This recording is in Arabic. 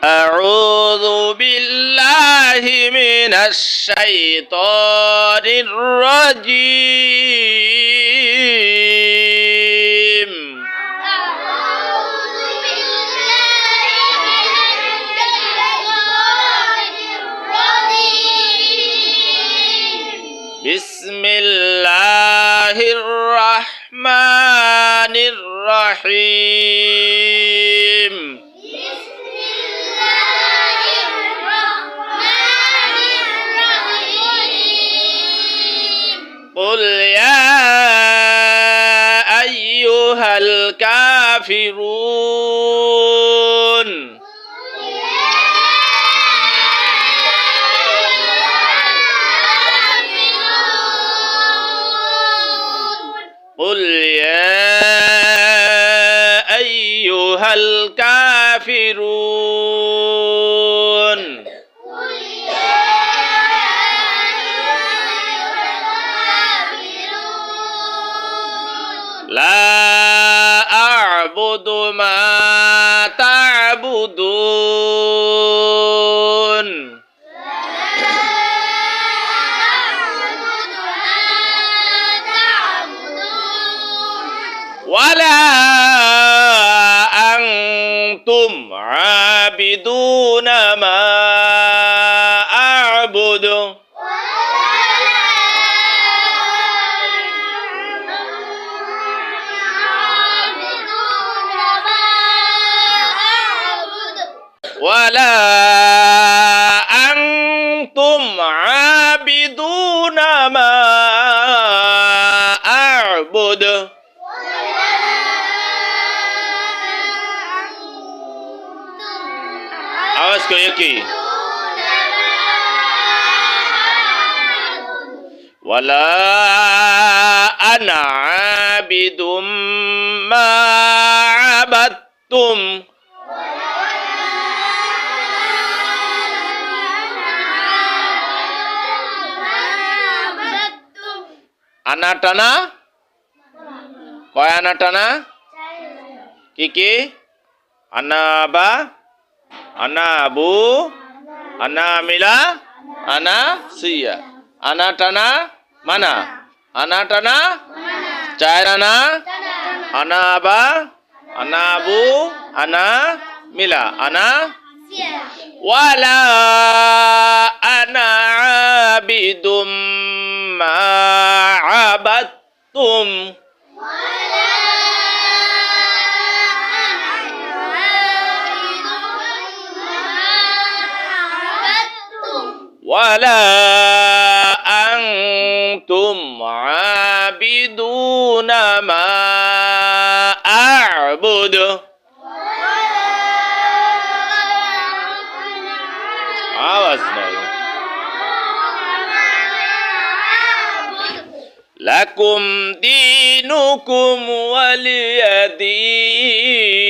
أعوذ بالله من الشيطان الرجيم أعوذ بالله من الشيطان الرجيم بسم الله الرحمن الرحيم بسم الله الرحمن الرحيم قل يا أيها الكافرون قل يا أيها الكافرون لا أعبد ما تعبدون ولا أنتم عابدون ما أعبد ولا أنتم عابدون ما أعبد आवाज को एक ही ولا أنا عابد ما عبدتم আনা টানা কয় আনা টানা কি কি আনা বা আনা আবু আনা মিলা আনা সিয়া আনা টানা মানা আনা টানা চার আনা বা আনা আবু আনা মিলা আনা ওয়ালা আনা আবিদুম মা আবাদতুম ولا أنتم عابدون ما أعبد आवाज नहीं لكم دينكم ولي دين